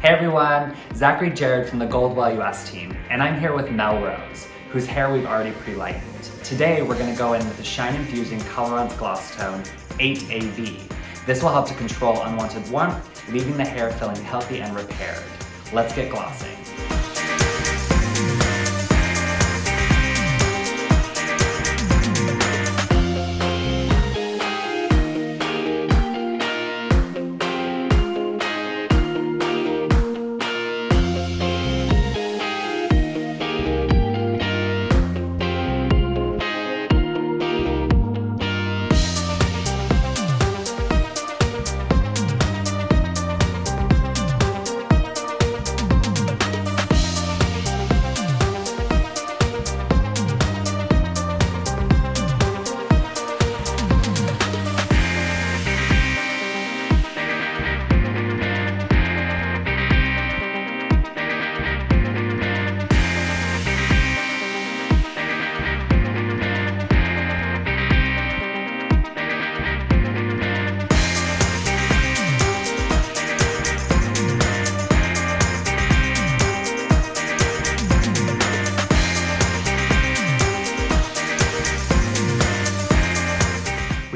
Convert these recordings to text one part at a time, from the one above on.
Hey everyone, Zachary Jarid from the Goldwell US team, and I'm here with Melrose, whose hair we've already pre-lightened. Today we're going to go in with the Shine Infusing Colorance Gloss Tone 8AV. This will help to control unwanted warmth, leaving the hair feeling healthy and repaired. Let's get glossing.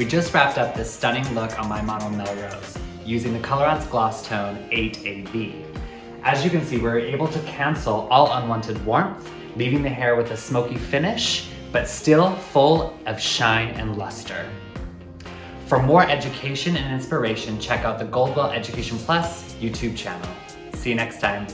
We just wrapped up this stunning look on my model Melrose using the Colorance Gloss Tone 8AV. As you can see, we're able to cancel all unwanted warmth, leaving the hair with a smoky finish, but still full of shine and luster. For more education and inspiration, check out the Goldwell Education Plus YouTube channel. See you next time.